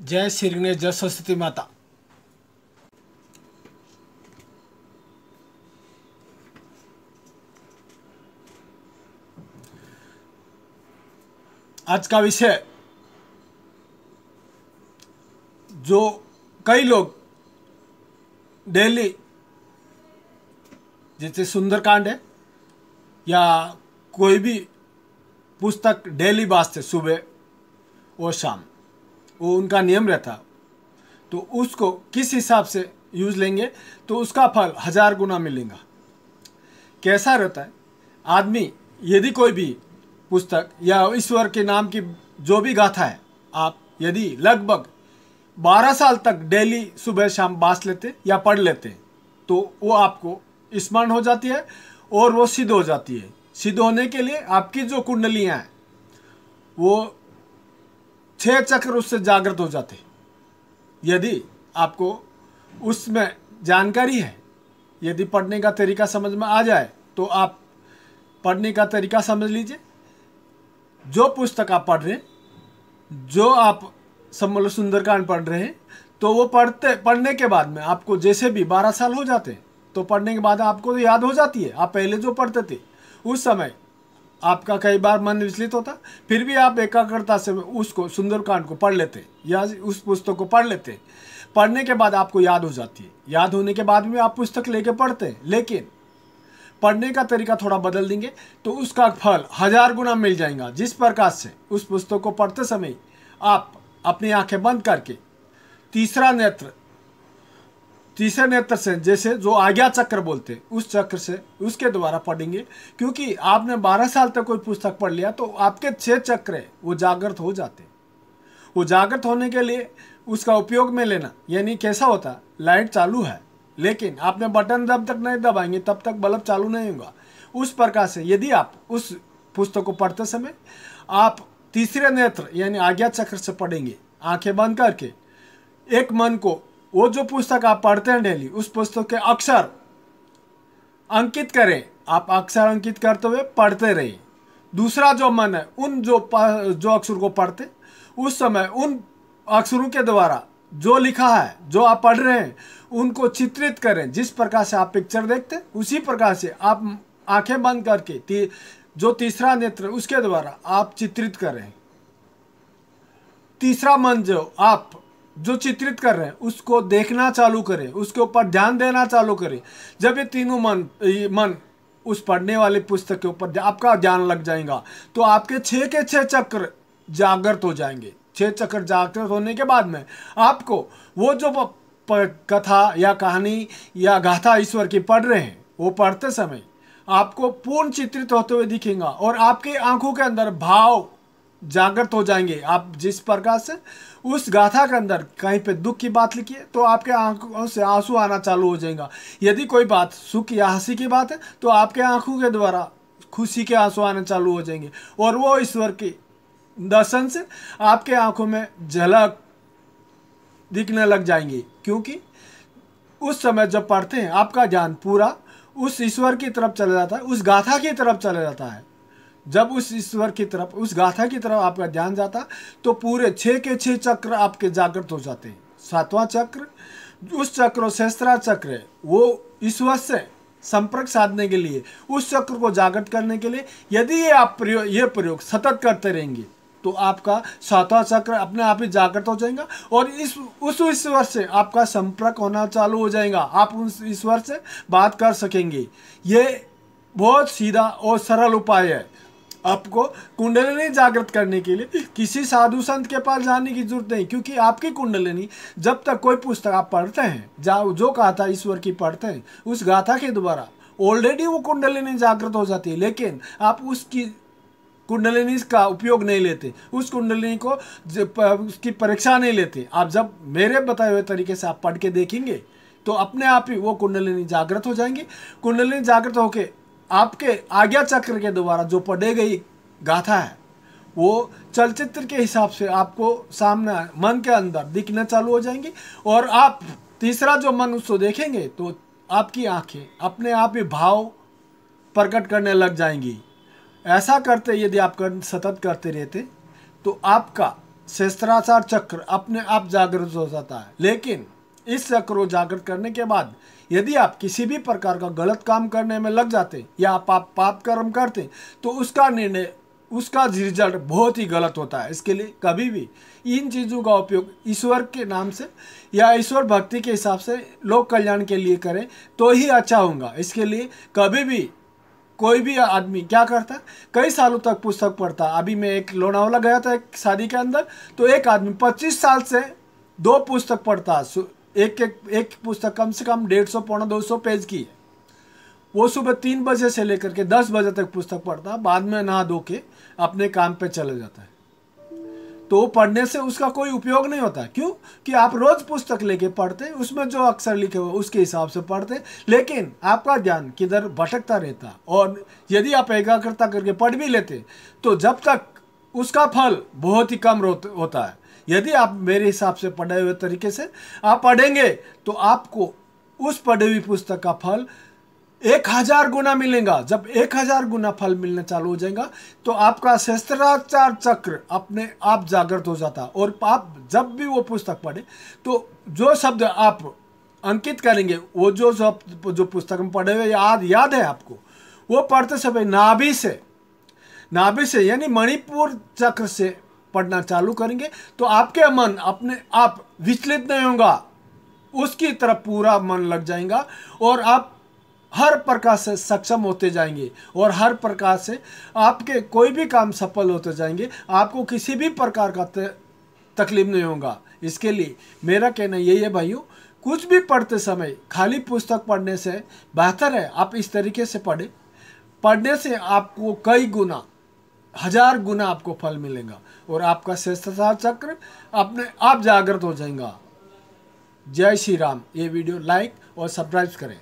जय श्री गणेश, जय सरस्वती माता। आज का विषय जो कई लोग डेली, जैसे सुंदरकांड है या कोई भी पुस्तक डेली बाँचते सुबह और शाम, वो उनका नियम रहता। तो उसको किस हिसाब से यूज लेंगे तो उसका फल 1000 गुना मिलेगा। कैसा रहता है, आदमी यदि कोई भी पुस्तक या ईश्वर के नाम की जो भी गाथा है, आप यदि लगभग 12 साल तक डेली सुबह शाम बाँच लेते या पढ़ लेते तो वो आपको स्मरण हो जाती है और वो सिद्ध हो जाती है। सिद्ध होने के लिए आपकी जो कुंडलियाँ हैं वो 6 चक्र उससे जागृत हो जाते। यदि आपको उसमें जानकारी है, यदि पढ़ने का तरीका समझ में आ जाए तो आप पढ़ने का तरीका समझ लीजिए। जो पुस्तक आप पढ़ रहे हैं, जो आप समलो सुंदरकांड पढ़ रहे हैं, तो वो पढ़ने के बाद में आपको जैसे भी 12 साल हो जाते तो पढ़ने के बाद आपको तो याद हो जाती है। आप पहले जो पढ़ते थे उस समय आपका कई बार मन विचलित होता, फिर भी आप एकाग्रता से उसको सुंदरकांड को पढ़ लेते या उस पुस्तक को पढ़ लेते। पढ़ने के बाद आपको याद हो जाती है। याद होने के बाद भी आप पुस्तक लेके पढ़ते हैं, लेकिन पढ़ने का तरीका थोड़ा बदल देंगे तो उसका फल 1000 गुना मिल जाएगा। जिस प्रकार से उस पुस्तक को पढ़ते समय आप अपनी आंखें बंद करके तीसरे नेत्र से, जैसे जो आज्ञा चक्र बोलते हैं, उस चक्र से उसके द्वारा पढ़ेंगे। क्योंकि आपने 12 साल तक कोई पुस्तक पढ़ लिया तो आपके 6 चक्र है वो जागृत हो जाते। वो जागृत होने के लिए उसका उपयोग में लेना, यानी कैसा होता, लाइट चालू है लेकिन आपने बटन जब तक नहीं दबाएंगे तब तक बल्ब चालू नहीं होगा। उस प्रकार से यदि आप उस पुस्तक को पढ़ते समय आप तीसरे नेत्र यानी आज्ञा चक्र से पढ़ेंगे, आंखें बंद करके एक मन को, वो जो पुस्तक आप पढ़ते हैं डेली, उस पुस्तक के अक्षर अंकित करें। आप अक्षर अंकित करते हुए पढ़ते रहिए। दूसरा जो मन है, उन जो अक्षर को पढ़ते उस समय उन अक्षरों के द्वारा जो लिखा है, जो आप पढ़ रहे हैं, उनको चित्रित करें। जिस प्रकार से आप पिक्चर देखते उसी प्रकार से आप आंखें बंद करके जो तीसरा नेत्र उसके द्वारा आप चित्रित करें। तीसरा मन जो आप जो चित्रित कर रहे हैं उसको देखना चालू करें, उसके ऊपर ध्यान देना चालू करें। जब ये तीनों मन उस पढ़ने वाले पुस्तक के ऊपर आपका ध्यान लग जाएगा तो आपके 6 के 6 चक्र जागृत हो जाएंगे। 6 चक्र जागृत होने के बाद में आपको वो जो कथा या कहानी या गाथा ईश्वर की पढ़ रहे हैं, वो पढ़ते समय आपको पूर्ण चित्रित होते हुए दिखेगा और आपकी आंखों के अंदर भाव जागृत हो जाएंगे। आप जिस प्रकार से उस गाथा के अंदर कहीं पे दुख की बात लिखी है तो आपके आंखों से आंसू आना चालू हो जाएगा। यदि कोई बात सुख या हंसी की बात है तो आपके आंखों के द्वारा खुशी के आंसू आने चालू हो जाएंगे और वो ईश्वर के दर्शन से आपके आंखों में झलक दिखने लग जाएंगी। क्योंकि उस समय जब पढ़ते हैं आपका ध्यान पूरा उस ईश्वर की तरफ चला जाता है, उस गाथा की तरफ चला जाता है। जब उस ईश्वर की तरफ, उस गाथा की तरफ आपका ध्यान जाता तो पूरे 6 के 6 चक्र आपके जागृत हो जाते हैं। 7वां चक्र, उस चक्र सहस्त्रा चक्र है, वो ईश्वर से संपर्क साधने के लिए, उस चक्र को जागृत करने के लिए यदि ये प्रयोग सतत करते रहेंगे तो आपका 7वां चक्र अपने आप ही जागृत हो जाएगा और उस ईश्वर से आपका संपर्क होना चालू हो जाएगा। आप उस ईश्वर से बात कर सकेंगे। ये बहुत सीधा और सरल उपाय है। आपको कुंडलिनी जागृत करने के लिए किसी साधु संत के पास जाने की जरूरत नहीं, क्योंकि आपकी कुंडलिनी जब तक कोई पुस्तक आप पढ़ते हैं, जो गाथा ईश्वर की पढ़ते हैं, उस गाथा के द्वारा ऑलरेडी वो कुंडलिनी जागृत हो जाती है। लेकिन आप उसकी कुंडलिनी का उपयोग नहीं लेते, उस कुंडलिनी को उसकी परीक्षा नहीं लेते। आप जब मेरे बताए हुए तरीके से आप पढ़ के देखेंगे तो अपने आप ही वो कुंडलिनी जागृत हो जाएंगी। कुंडलिनी जागृत होके आपके आज्ञा चक्र के द्वारा जो पढ़ी गई गाथा है वो चलचित्र के हिसाब से आपको सामने मन के अंदर दिखना चालू हो जाएंगी और आप तीसरा जो मन उसको देखेंगे तो आपकी आंखें अपने आप ही भाव प्रकट करने लग जाएंगी। ऐसा करते यदि आप सतत करते रहते तो आपका सहस्त्राचार चक्र अपने आप जागृत हो जाता है। लेकिन इस चक्र को जागृत करने के बाद यदि आप किसी भी प्रकार का गलत काम करने में लग जाते या आप पाप कर्म करते तो उसका निर्णय, उसका रिजल्ट बहुत ही गलत होता है। इसके लिए कभी भी इन चीज़ों का उपयोग ईश्वर के नाम से या ईश्वर भक्ति के हिसाब से लोक कल्याण के लिए करें तो ही अच्छा होगा। इसके लिए कभी भी कोई भी आदमी क्या करता है, कई सालों तक पुस्तक पढ़ता। अभी मैं एक लोनावाला गया था एक शादी के अंदर, तो एक आदमी 25 साल से 2 पुस्तक पढ़ता। एक पुस्तक कम से कम 150 पौना 200 पेज की है। वो सुबह 3 बजे से लेकर के 10 बजे तक पुस्तक पढ़ता, बाद में नहा धो के अपने काम पे चले जाता है। तो पढ़ने से उसका कोई उपयोग नहीं होता। क्यों? कि आप रोज पुस्तक लेके पढ़ते, उसमें जो अक्षर लिखे हुए उसके हिसाब से पढ़ते, लेकिन आपका ध्यान किधर भटकता रहता। और यदि आप एकाग्रता करके पढ़ भी लेते तो जब तक उसका फल बहुत ही कम होता है। यदि आप मेरे हिसाब से पढ़े हुए तरीके से आप पढ़ेंगे तो आपको उस पढ़ी हुई पुस्तक का फल 1000 गुना मिलेगा। जब 1000 गुना फल मिलना चालू हो जाएगा तो आपका सहस्त्राचार चक्र अपने आप जागृत हो जाता। और आप जब भी वो पुस्तक पढ़े तो जो शब्द आप अंकित करेंगे, वो जो पुस्तक में पढ़े हुए याद है आपको, वो पढ़ते समय नाभि से यानी मणिपुर चक्र से पढ़ना चालू करेंगे तो आपके मन अपने आप विचलित नहीं होगा, उसकी तरफ पूरा मन लग जाएगा और आप हर प्रकार से सक्षम होते जाएंगे और हर प्रकार से आपके कोई भी काम सफल होते जाएंगे। आपको किसी भी प्रकार का तकलीफ नहीं होगा। इसके लिए मेरा कहना यही है भाइयों, कुछ भी पढ़ते समय खाली पुस्तक पढ़ने से बेहतर है आप इस तरीके से पढ़ें। पढ़ने से आपको कई गुना, 1000 गुना आपको फल मिलेगा और आपका सहस्त्राचार चक्र अपने आप जागृत हो जाएगा। जय श्री राम। ये वीडियो लाइक और सब्सक्राइब करें।